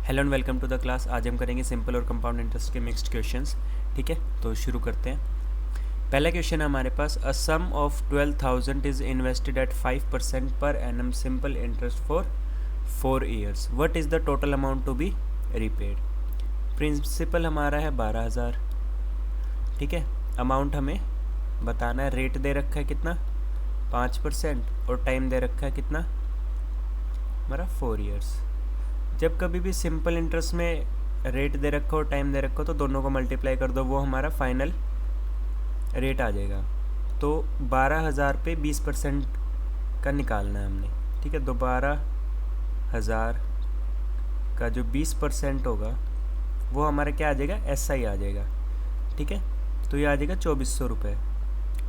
Hello and welcome to the class. आज हम करेंगे सिंपल और कंपाउंड इंटरेस्ट के मिक्स्ड क्वेश्चंस। ठीक है, तो शुरू करते हैं। पहला क्वेश्चन है हमारे पास, a sum of 12,000 is invested at 5% per annum simple interest for 4 years. What is the total amount to be repaid. Principal हमारा है 12,000। ठीक है, अमाउंट हमें बताना है। रेट दे रखा है कितना, 5%, और टाइम दे रखा है कितना हमारा 4 ईयर्स। जब कभी भी सिंपल इंटरेस्ट में रेट दे रखो और टाइम दे रखो तो दोनों को मल्टीप्लाई कर दो, वो हमारा फाइनल रेट आ जाएगा। तो 12,000 पे 20% का निकालना है हमने। ठीक है, तो 12,000 का जो 20% होगा वो हमारा क्या आ जाएगा, SI आ जाएगा। ठीक है, तो ये आ जाएगा 2400 रुपये,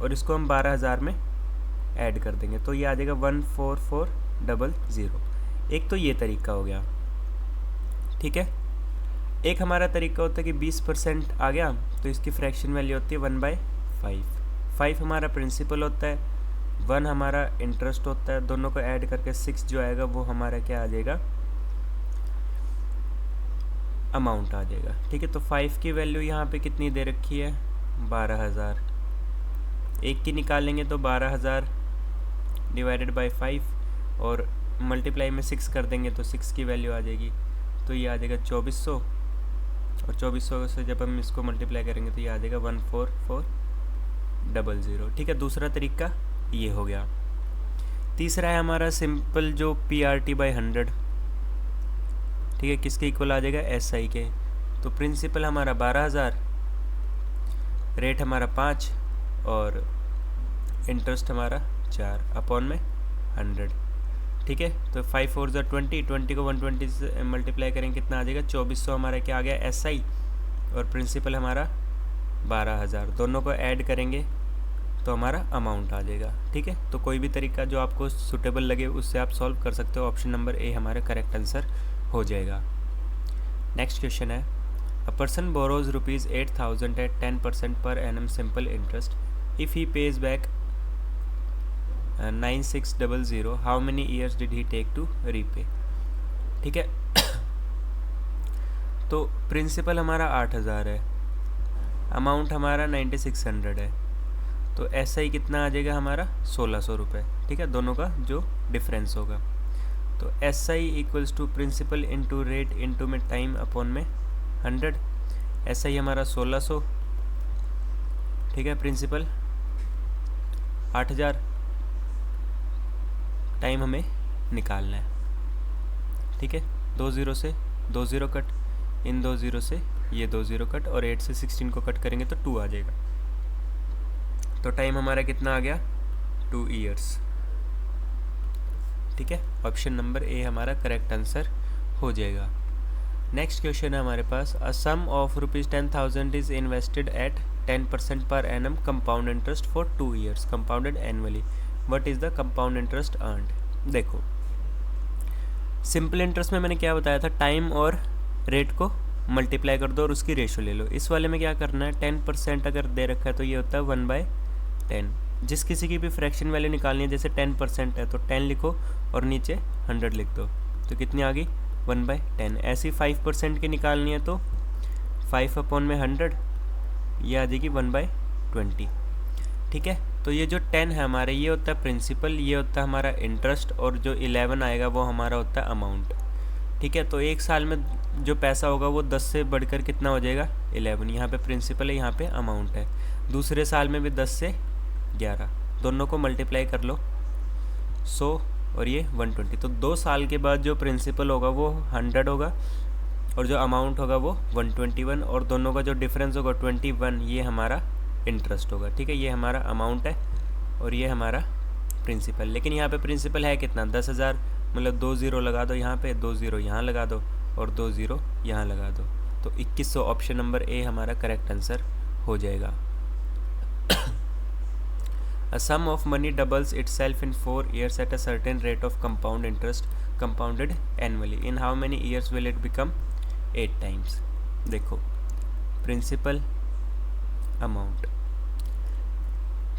और इसको हम 12,000 में ऐड कर देंगे तो ये आ जाएगा 14400। एक तो ये तरीका हो गया। ठीक है, एक हमारा तरीका होता है कि 20% आ गया तो इसकी फ्रैक्शन वैल्यू होती है 1/5। 5 हमारा प्रिंसिपल होता है, 1 हमारा इंटरेस्ट होता है, दोनों को ऐड करके 6 जो आएगा वो हमारा क्या आ जाएगा, अमाउंट आ जाएगा। ठीक है, तो 5 की वैल्यू यहाँ पे कितनी दे रखी है, 12,000। एक की निकालेंगे तो 12,000 डिवाइडेड बाई 5 और मल्टीप्लाई में 6 कर देंगे तो 6 की वैल्यू आ जाएगी, तो ये आ जाएगा 2400, और 2400 से जब हम इसको मल्टीप्लाई करेंगे तो ये आ जाएगा 14400। ठीक है, दूसरा तरीका ये हो गया। तीसरा है हमारा सिंपल जो PRT/100। ठीक है, किसके इक्वल आ जाएगा, SI के। तो प्रिंसिपल हमारा 12,000, रेट हमारा 5 और इंटरेस्ट हमारा 4 अपॉन में 100। ठीक है, तो 5 4 ज़ा 20, 20 को 120 से मल्टीप्लाई करेंगे कितना आ जाएगा, 2400 हमारा क्या आ गया, SI, और प्रिंसिपल हमारा 12,000। दोनों को ऐड करेंगे तो हमारा अमाउंट आ जाएगा। ठीक है, तो कोई भी तरीका जो आपको सुटेबल लगे उससे आप सॉल्व कर सकते हो। ऑप्शन नंबर ए हमारा करेक्ट आंसर हो जाएगा। नेक्स्ट क्वेश्चन है, a person borrows ₹8,000 at 10% per annum simple interest. If he pays back 9600, how many years did he take to repay. ठीक है, तो प्रिंसिपल हमारा 8,000 है, अमाउंट हमारा 9600 है, तो SI कितना आ जाएगा हमारा 1,600 रुपये। ठीक है, दोनों का जो डिफरेंस होगा, तो SI equals to principal into rate into में टाइम अपॉन में 100। SI हमारा 1,600, ठीक है, प्रिंसिपल 8,000, टाइम हमें निकालना है। ठीक है, 2 0 से 2 0 कट, इन 2 0 से ये 2 0 कट, और 8 से 16 को कट करेंगे तो 2 आ जाएगा। तो टाइम हमारा कितना आ गया, 2 ईयर्स। ठीक है, ऑप्शन नंबर ए हमारा करेक्ट आंसर हो जाएगा। नेक्स्ट क्वेश्चन है हमारे पास, a sum of ₹10,000 is invested at 10% per annum compound interest for 2 years compounded annually. What is the compound interest earned. देखो, सिंपल इंटरेस्ट में मैंने क्या बताया था, टाइम और रेट को मल्टीप्लाई कर दो और उसकी रेशो ले लो। इस वाले में क्या करना है, 10% अगर दे रखा है तो ये होता है 1/10। जिस किसी की भी फ्रैक्शन वैल्यू निकालनी है, जैसे 10% है तो 10 लिखो और नीचे 100 लिख दो, तो कितनी आ गई, 1/10। ऐसी 5% की निकालनी है तो 5 अपॉन में 100, ये आ जाएगी 1/20। ठीक है, तो ये जो 10 है हमारे, ये होता है प्रिंसिपल, ये होता है हमारा इंटरेस्ट, और जो 11 आएगा वो हमारा होता है अमाउंट। ठीक है, तो एक साल में जो पैसा होगा वो 10 से बढ़कर कितना हो जाएगा, 11। यहाँ पे प्रिंसिपल है, यहाँ पे अमाउंट है। दूसरे साल में भी 10 से 11, दोनों को मल्टीप्लाई कर लो, 100 और ये 120। तो 2 साल के बाद जो प्रिंसिपल होगा वो 100 होगा, और जो अमाउंट होगा वो 121, और दोनों का जो डिफरेंस होगा 21, ये हमारा इंटरेस्ट होगा। ठीक है, ये हमारा अमाउंट है और ये हमारा प्रिंसिपल। लेकिन यहाँ पे प्रिंसिपल है कितना, 10,000, मतलब 2 0 लगा दो यहाँ पे, 2 0 यहाँ लगा दो और 2 0 यहाँ लगा दो, तो 2100। ऑप्शन नंबर ए हमारा करेक्ट आंसर हो जाएगा। A sum of money doubles itself in 4 years at a certain rate of compound interest compounded annually. In how many years will it become 8 times? देखो, प्रिंसिपल, अमाउंट।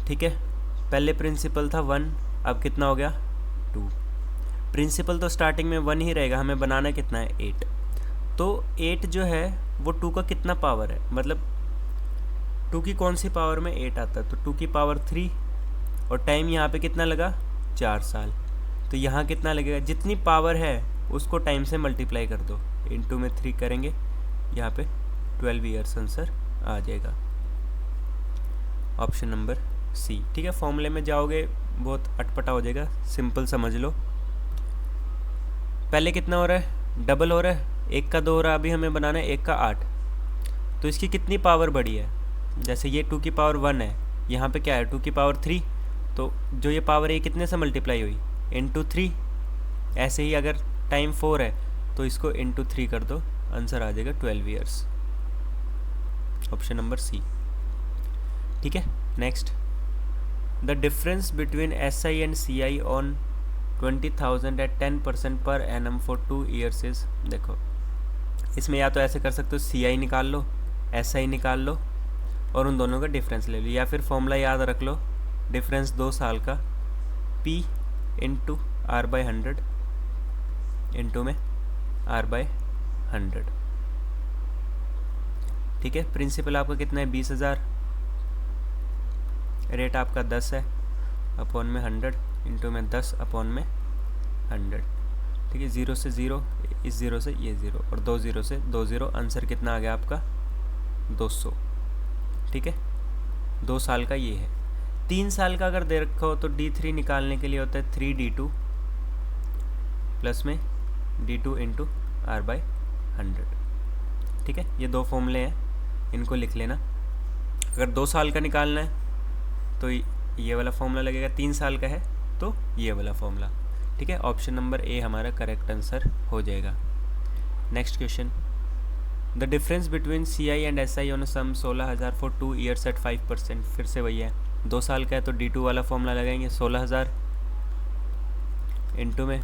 ठीक है, पहले principal था 1, अब कितना हो गया, 2। प्रिंसिपल तो स्टार्टिंग में 1 ही रहेगा, हमें बनाना कितना है, 8। तो 8 जो है वो 2 का कितना पावर है, मतलब 2 की कौन सी पावर में 8 आता है, तो 2 की पावर 3, और टाइम यहाँ पे कितना लगा 4 साल। तो यहाँ कितना लगेगा, जितनी पावर है उसको टाइम से मल्टीप्लाई कर दो, इनटू में 3 करेंगे, यहाँ पे 12 ईयर्स आंसर आ जाएगा, ऑप्शन नंबर सी। ठीक है, फॉर्मूले में जाओगे बहुत अटपटा हो जाएगा, सिंपल समझ लो। पहले कितना हो रहा है, डबल हो रहा है, 1 का 2 हो रहा है, अभी हमें बनाना है 1 का 8, तो इसकी कितनी पावर बढ़ी है, जैसे ये 2 की पावर 1 है, यहाँ पे क्या है 2 की पावर 3, तो जो ये पावर है कितने से मल्टीप्लाई हुई, इंटू 3। ऐसे ही अगर टाइम 4 है तो इसको इंटू 3 कर दो, आंसर आ जाएगा 12 ईयर्स, ऑप्शन नंबर सी। ठीक है, next, the difference between SI and CI on 20,000 at 10% per annum for 2 years is, देखो इसमें या तो ऐसे कर सकते हो CI निकाल लो, SI निकाल लो और उन दोनों का डिफरेंस ले लो, या फिर फॉर्मूला याद रख लो, डिफरेंस 2 साल का P इंटू R/100 इंटू में R/100। ठीक है, प्रिंसिपल आपका कितना है 20,000, रेट आपका 10 है, अपॉन में 100 इंटू में 10 अपॉन में 100। ठीक है, 0 से 0, इस 0 से ये 0, और 2 0 से 2 0, आंसर कितना आ गया आपका 200। ठीक है, 2 साल का ये है। 3 साल का अगर दे रखा हो तो D3 निकालने के लिए होता है 3D2 प्लस में D2 इंटू R/100। ठीक है, ये 2 फॉर्मूले हैं, इनको लिख लेना। अगर 2 साल का निकालना है तो ये वाला फॉर्मूला लगेगा, 3 साल का है तो ये वाला फॉर्मूला। ठीक है, ऑप्शन नंबर ए हमारा करेक्ट आंसर हो जाएगा। Next question, the difference between CI and SI on sum 16,000 for 2 years at 5%, फिर से वही है, 2 साल का है तो D2 वाला फॉर्मूला लगाएंगे, 16,000 इंटू में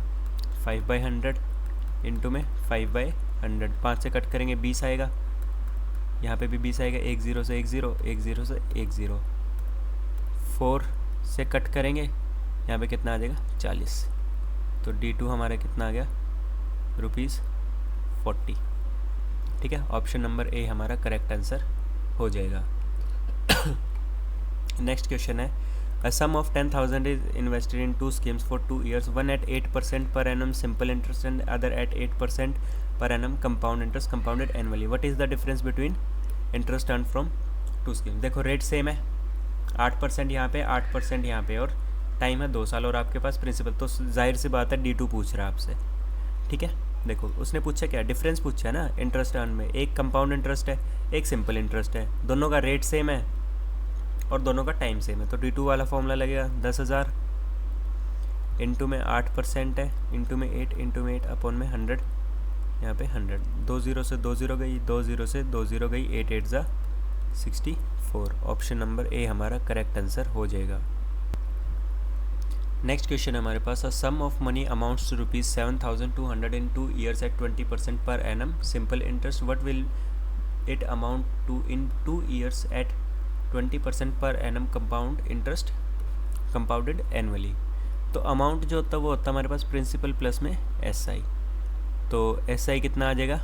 5/100 इंटू में 5/100, 5 से कट करेंगे 20 आएगा, यहाँ पे भी 20 आएगा, 1 0 से 1 0, 1 0 से 1 0, 4 से कट करेंगे, यहाँ पे कितना आ जाएगा 40, तो D2 हमारा कितना आ गया ₹40। ठीक है, ऑप्शन नंबर ए हमारा करेक्ट आंसर हो जाएगा। नेक्स्ट क्वेश्चन है, a sum of 10,000 is invested in 2 schemes for 2 years, one at 8% per annum simple interest and other at 8% per annum compound interest compounded annually, what is the difference between interest earn from 2 schemes. देखो rate same है, 8% यहाँ पे, 8% यहाँ पे, और time है 2 साल, और आपके पास प्रिंसिपल, तो जाहिर सी बात है D2 पूछ रहा है आपसे। ठीक है, देखो उसने पूछा क्या, डिफरेंस पूछा है ना इंटरेस्ट अर्न में, एक कंपाउंड इंटरेस्ट है, एक सिंपल इंटरेस्ट है, दोनों का रेट सेम है और दोनों का टाइम सेम है, तो D2 वाला फॉर्मूला लगेगा 10,000 इंटू में 8% है, इंटू में 8 इंटू में 8 अपॉन में 100, यहाँ पे 100, 2 0 से 2 0 गई, 2 0 से 2 0 गई, 8 8 जा 64, ऑप्शन नंबर ए हमारा करेक्ट आंसर हो जाएगा। नेक्स्ट क्वेश्चन है हमारे पास, a sum of money amounts to ₹7,200 in 2 years at 20% per annum simple interest, what will it amount to in 2 years at 20% per annum compound interest compounded annually. तो amount जो होता है वो होता है हमारे पास प्रिंसिपल प्लस में SI, तो SI कितना आ जाएगा,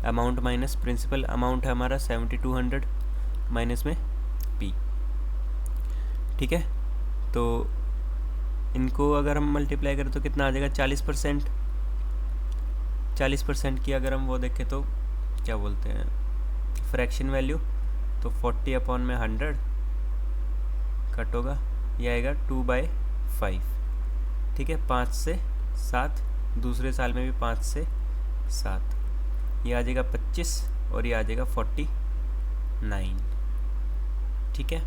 अमाउंट माइनस प्रिंसिपल, अमाउंट है हमारा 7,200 माइनस में P। ठीक है, तो इनको अगर हम मल्टीप्लाई करें तो कितना आ जाएगा 40%, 40% की अगर हम वो देखें तो क्या बोलते हैं फ्रैक्शन वैल्यू, तो 40 अपॉन में 100 कट होगा, ये आएगा 2/5। ठीक है, 5 से 7, दूसरे साल में भी 5 से 7, ये आ जाएगा 25 और ये आ जाएगा 49। ठीक है,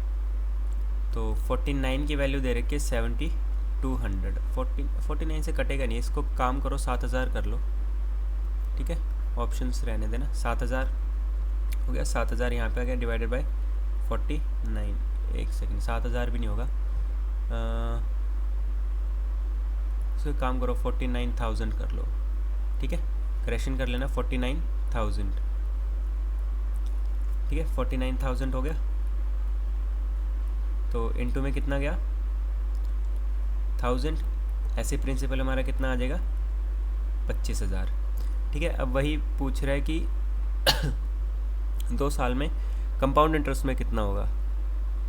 तो 49 की वैल्यू दे रखी है 7,200, 49 से कटेगा नहीं, इसको काम करो 7,000 कर लो। ठीक है, ऑप्शंस रहने देना, 7,000 हो गया, 7,000 यहाँ पे आ गया, डिवाइडेड बाय 49, एक सेकंड 7,000 भी नहीं होगा, इसको काम करो 49,000 कर लो। ठीक है, करेक्शन कर लेना 49,000। ठीक है, 49,000 हो गया, तो इनटू में कितना गया 1000, ऐसे प्रिंसिपल हमारा कितना आ जाएगा 25,000। ठीक है। अब वही पूछ रहा है कि 2 साल में कंपाउंड इंटरेस्ट में कितना होगा,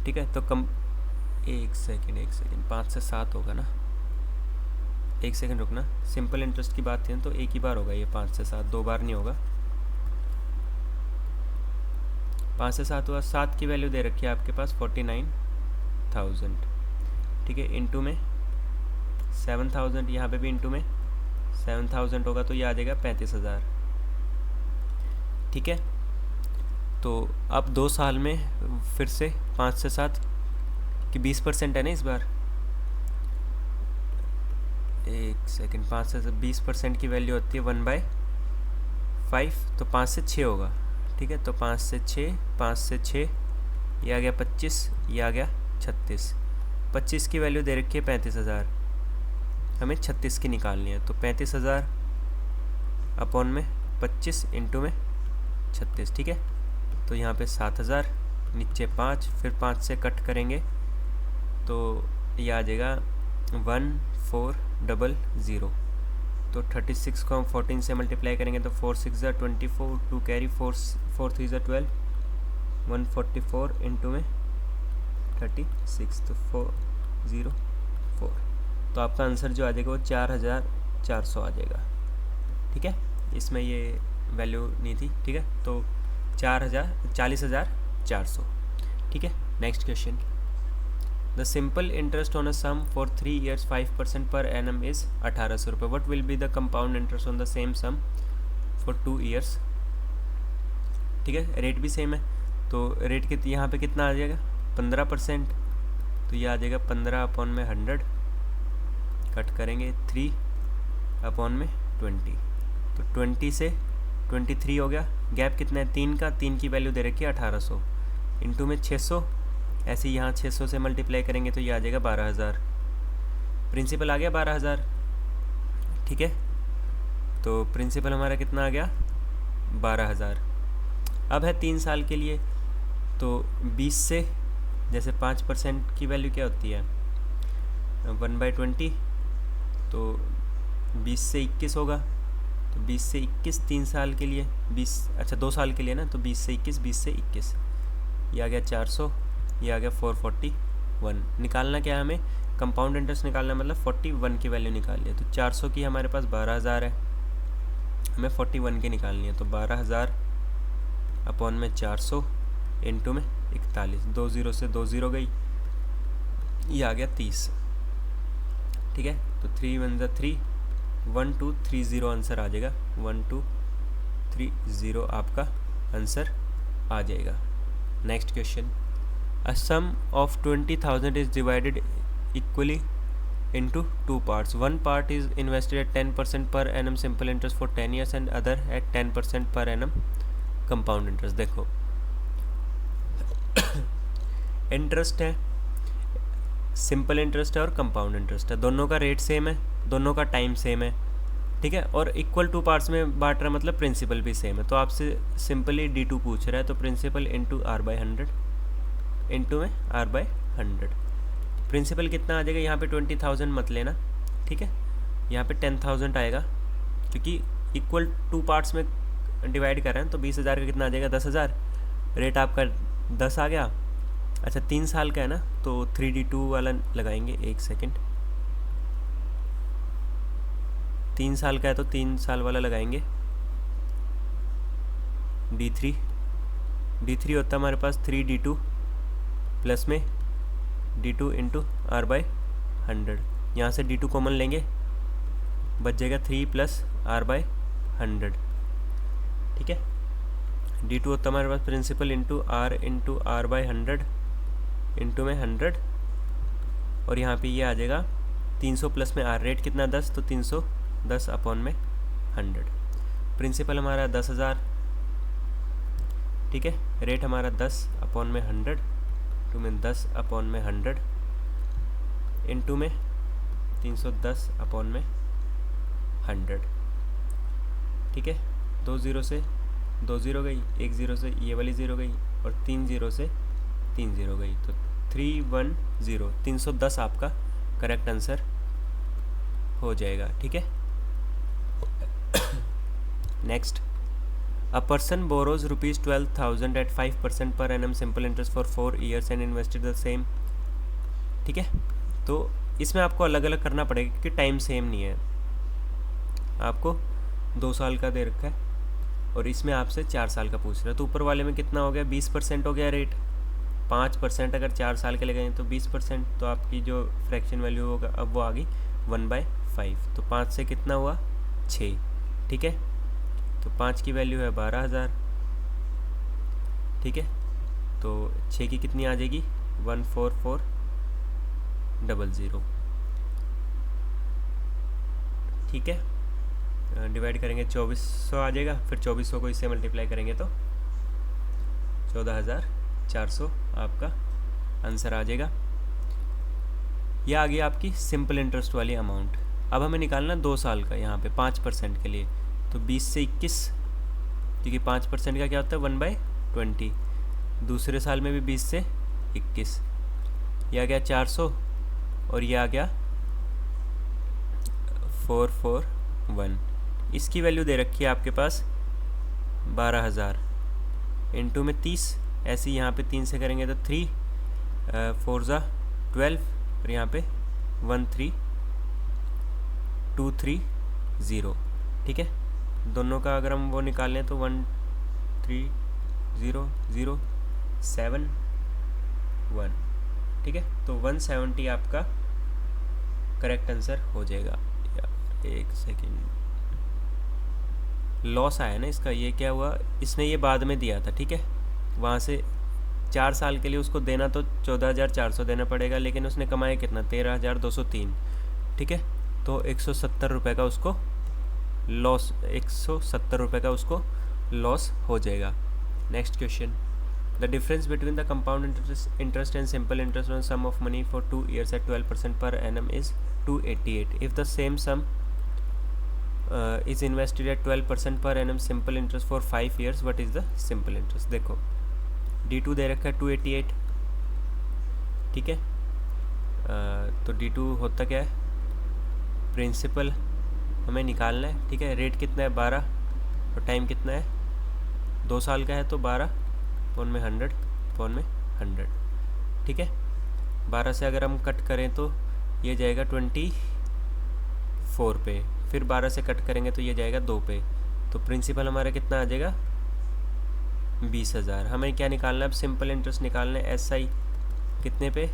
ठीक है। तो एक सेकेंड 5 से 7 होगा ना, एक सेकेंड रुकना। सिंपल इंटरेस्ट की बात करें तो एक ही बार होगा ये 5 से 7, 2 बार नहीं होगा। 5 से 7 हुआ, 7 की वैल्यू दे रखी है आपके पास 49,000, ठीक है। इंटू में 7,000, यहाँ पे भी इंटू में 7,000 होगा तो ये आ जाएगा 35,000, ठीक है। तो अब 2 साल में फिर से 5 से 7 कि 20% है ना इस बार, एक सेकेंड, 5 से 20% की वैल्यू होती है 1/5, तो 5 से 6 होगा, ठीक है। तो 5 से 6 ये आ गया 25, ये आ गया 36। 25 की वैल्यू दे रखी है 35,000, हमें 36 की निकालनी है। तो 35,000 अपॉन में 25 इंटू में 36, ठीक है। तो यहाँ पे 7,000, नीचे 5, फिर 5 से कट करेंगे तो ये आ जाएगा 1400। तो 36 को हम 14 से मल्टीप्लाई करेंगे तो 4 6 24, 2 कैरी 4 3 12, 144 इंटू में 36, तो 404। तो आपका आंसर जो आ जाएगा वो 4,400 आ जाएगा, ठीक है। इसमें ये वैल्यू नहीं थी, ठीक है। तो 40,400, ठीक है। Next question, the simple interest on a sum for 3 years 5% per annum is 1,800 रुपये। What will be the compound interest on the same sum for 2 years, ठीक है। रेट भी सेम है, तो रेट कितनी यहाँ पे कितना आ जाएगा 15%, तो ये आ जाएगा 15 अपॉन में 100, कट करेंगे 3 अपॉन में 20, तो 20 से 23 हो गया। गैप कितना है 3 का, 3 की वैल्यू दे रखी है 1,800 इंटू में 600, ऐसे यहाँ 600 से मल्टीप्लाई करेंगे तो ये आ जाएगा 12,000। प्रिंसिपल आ गया 12,000, ठीक है। तो प्रिंसिपल हमारा कितना आ गया 12,000। अब है 3 साल के लिए, तो 20 से, जैसे 5% की वैल्यू क्या होती है 1/20, तो 20 से 21 होगा, तो 20 से 21 3 साल के लिए, 2 साल के लिए ना, तो 20 से 21, 20 से 21, ये आ गया 400, ये आ गया 441। निकालना क्या है हमें, कंपाउंड इंटरेस्ट निकालना, मतलब 41 की वैल्यू निकालनी है। तो 400 की हमारे पास 12,000 है, हमें 41 की निकालनी है। तो 12,000 अपॉन में 400 इंटू में 41, 2 0 से 2 0 गई, ये आ गया 30, ठीक है। तो 3 1 3, 1230 आंसर आ जाएगा, 1230 आपका आंसर आ जाएगा। Next question, a sum of 20,000 is divided equally into 2 parts. One part is invested at 10% per annum simple interest for 10 years and other at 10% per annum compound interest. देखो इंटरेस्ट है, simple interest है और compound interest है, दोनों का rate same है, दोनों का टाइम सेम है, ठीक है। और इक्वल 2 पार्ट्स में बांट रहा है, मतलब प्रिंसिपल भी सेम है। तो आपसे सिंपली D2 पूछ रहा है, तो प्रिंसिपल इंटू R/100 इंटू में R/100। प्रिंसिपल कितना आ जाएगा, यहाँ पे 20,000 मत लेना, ठीक है। यहाँ पे 10,000 आएगा, क्योंकि इक्वल 2 पार्ट्स में डिवाइड कर रहे हैं। तो 20,000 का कितना आ जाएगा 10,000, रेट आपका 10 आ गया। अच्छा 3 साल का है ना, तो 3D2 वाला लगाएंगे, एक सेकेंड, 3 साल का है तो 3 साल वाला लगाएंगे। D3 होता है हमारे पास 3D2 प्लस में D2 इंटू R/100, यहाँ से D2 कॉमन लेंगे, बच जाएगा 3 प्लस R/100, ठीक है। D2 होता है हमारे पास प्रिंसिपल इंटू R/100 इंटू में 100, और यहाँ पे ये आ जाएगा 300 प्लस में R, रेट कितना 10, तो 310 अपॉन में 100। प्रिंसिपल हमारा 10,000, ठीक है। रेट हमारा 10 अपॉन में 100, टू में 10 अपॉन में 100 इंटू में 310 अपॉन में 100, ठीक है। 2 0 से 2 0 गई, 1 0 से ये वाली 0 गई, और 3 0 से 3 0 गई, तो 310 310 आपका करेक्ट आंसर हो जाएगा, ठीक है। Next, a person borrows ₹12,000 at 5% per annum simple interest for 4 years and invested the same। ठीक है, तो इसमें आपको अलग अलग करना पड़ेगा क्योंकि टाइम सेम नहीं है। आपको 2 साल का दे रखा है और इसमें आपसे 4 साल का पूछ रहा है, तो ऊपर वाले में कितना हो गया, 20% हो गया रेट। 5% अगर 4 साल के लिए गए तो 20%, तो आपकी जो फ्रैक्शन वैल्यू होगा अब वो आ गई 1/5। तो 5 से कितना हुआ, 6। ठीक है, तो 5 की वैल्यू है 12,000। ठीक है, तो 6 की कितनी आ जाएगी, 14400। ठीक है, डिवाइड करेंगे 2400 आ जाएगा, फिर 2400 को इससे मल्टीप्लाई करेंगे तो 14,400 आपका आंसर आ जाएगा। यह आ गया आपकी सिंपल इंटरेस्ट वाली अमाउंट। अब हमें निकालना 2 साल का, यहाँ पे 5% के लिए, तो 20 से 21, क्योंकि 5% का क्या होता है 1/20। दूसरे साल में भी 20 से 21, यह आ गया 400 और यह आ गया 441। इसकी वैल्यू दे रखी है आपके पास 12,000 इंटू में 30, ऐसे यहाँ पे 3 से करेंगे तो 3 4 ज़ा 12 और यहाँ पे 13230। ठीक है, दोनों का अगर हम वो निकाल लें तो 130,071। ठीक है, तो 170 आपका करेक्ट आंसर हो जाएगा। एक सेकेंड, लॉस आया ना इसका, ये क्या हुआ, इसने ये बाद में दिया था। ठीक है, वहाँ से 4 साल के लिए उसको देना तो 14,400 देना पड़ेगा, लेकिन उसने कमाया कितना, 13,203। ठीक है, तो 170 रुपये का उसको लॉस, 170 रुपये का उसको लॉस हो जाएगा। Next question, the difference between the compound interest and simple interest on sum of money for 2 years at 12% per annum is 288। If the same sum is invested at 12% per annum simple interest for 5 years, what is the simple interest। देखो D2 दे रखा है 288। ठीक है, तो D2 होता क्या है, principal हमें निकालना है। ठीक है, रेट कितना है 12 और टाइम कितना है 2 साल का है, तो 12 पौन में 100 पौन में 100। ठीक है, 12 से अगर हम कट करें तो ये जाएगा 24 पे, फिर 12 से कट करेंगे तो ये जाएगा 2 पे, तो प्रिंसिपल हमारा कितना आ जाएगा 20,000। हमें क्या निकालना है, अब सिंपल इंटरेस्ट निकालना है। SI कितने पे,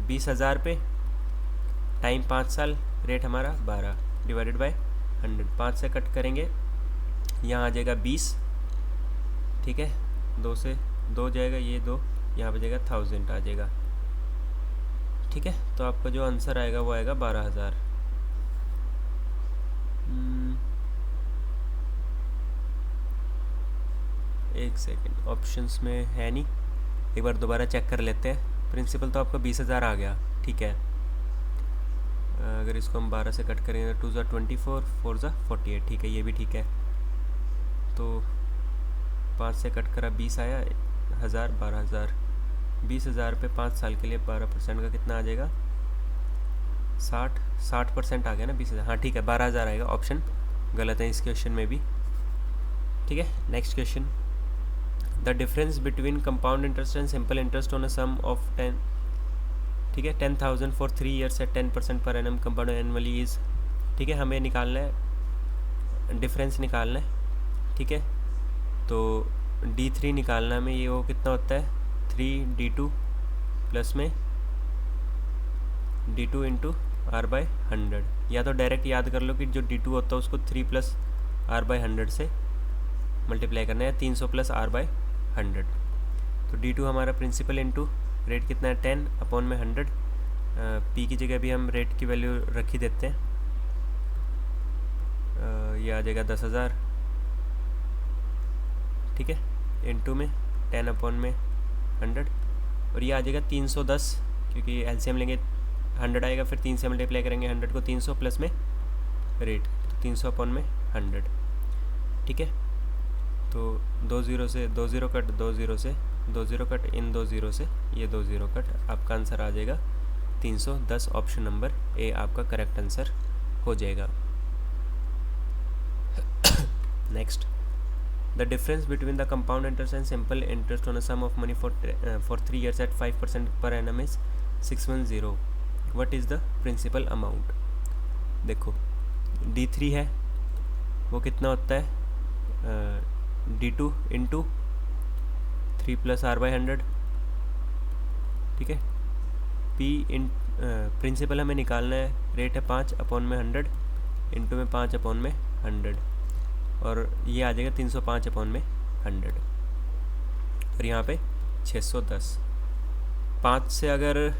20,000 पे, टाइम 5 साल, रेट हमारा 12 डिवाइडेड बाय 100। 5 से कट करेंगे, यहाँ आ जाएगा 20। ठीक है, 2 से 2 जाएगा, ये 2 यहाँ पे जाएगा 1000 आ जाएगा। ठीक है, तो आपका जो आंसर आएगा वो आएगा 12,000। एक सेकेंड, ऑप्शंस में है नहीं, एक बार दोबारा चेक कर लेते हैं। प्रिंसिपल तो आपका 20,000 आ गया। ठीक है, अगर इसको हम 12 से कट करेंगे तो 2 ज़ा 24 4 ज़ा 48। ठीक है, ये भी ठीक है, तो 5 से कट करा 20 आया, 1000 12,000। 20,000 पे 5 साल के लिए 12% का कितना आ जाएगा, 60% आ गया ना 20,000। हाँ ठीक है, 12,000 आएगा। ऑप्शन गलत है इस क्वेश्चन में भी। ठीक है, next question, the difference between compound interest and simple interest on a sum of 10। ठीक है, 10,000 for 3 years at 10% per annum compound annually is. ठीक है, हमें निकालना है, डिफरेंस निकालना है। ठीक है, तो D3 निकालना में, ये वो कितना होता है 3D2 प्लस में D2 इंटू R/100, या तो डायरेक्ट याद कर लो कि जो D2 होता है उसको 3 + R/100 से मल्टीप्लाई करना है, 300 + R/100। तो D2 हमारा प्रिंसिपल इंटू रेट कितना है 10 अपॉन में 100। P की जगह भी हम रेट की वैल्यू रख ही देते हैं, ये आ जाएगा 10,000। ठीक है, इंटू में 10 अपॉन में 100 और ये आ जाएगा 310, क्योंकि एलसीएम लेंगे 100 आएगा, फिर 3 से मल्टीप्लाई करेंगे 100 को 300 प्लस में रेट, तो 300 अपॉन में 100। ठीक है, तो 2 0 से 2 0 कट, 2 0 से 2 0 कट, इन 2 0 से ये 2 0 कट, आपका आंसर आ जाएगा 310। ऑप्शन नंबर ए आपका करेक्ट आंसर हो जाएगा। Next, the difference between the compound interest and simple interest on a sum of money for 3 years at 5% per annum is 610. What is the principal amount? देखो D3 है, वो कितना होता है, D2 into 3 + R/100. ठीक है, P इन प्रिंसिपल हमें निकालना है, रेट है 5/100, इंटू में 5/100, और ये आ जाएगा 305/100, और यहाँ पे 610. 5 से अगर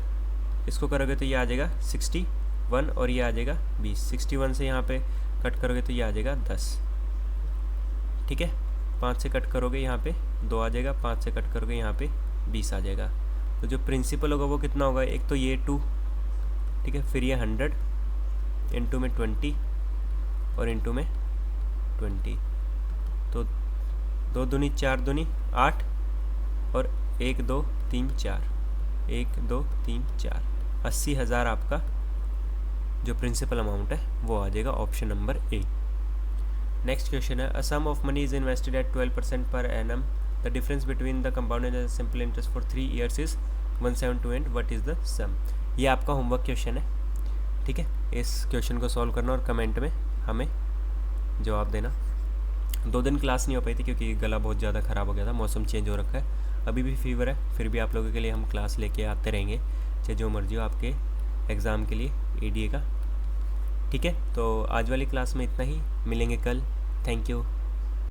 इसको करोगे तो ये आ जाएगा 61, और ये आ जाएगा 20. 61 से यहाँ पे कट करोगे तो ये आ जाएगा 10. ठीक है, 5 से कट करोगे यहाँ पे 2 आ जाएगा, 5 से कट करोगे यहाँ पे 20 आ जाएगा. तो जो प्रिंसिपल होगा वो कितना होगा, एक तो ये 2, ठीक है, फिर ये 100, इंटू में 20, और इंटू में 20. तो 2 दूनी 4 दूनी 8, और 1 2 3 4, 1 2 3 4, 80,000 आपका जो प्रिंसिपल अमाउंट है वो आ जाएगा, option number A. Next question है, a sum of money is invested at 12% per annum. The difference between the compound and simple interest for 3 years is 172. What is the sum? ये आपका homework question है. ठीक है, इस question को solve करना और कमेंट में हमें जवाब देना. 2 दिन क्लास नहीं हो पाई थी क्योंकि गला बहुत ज़्यादा ख़राब हो गया था, मौसम चेंज हो रखा है, अभी भी फीवर है, फिर भी आप लोगों के लिए हम क्लास लेके आते रहेंगे, चाहे जो मर्जी हो आपके एग्ज़ाम के लिए ADA का. ठीक है, तो आज वाली क्लास में इतना ही, मिलेंगे कल. Thank you.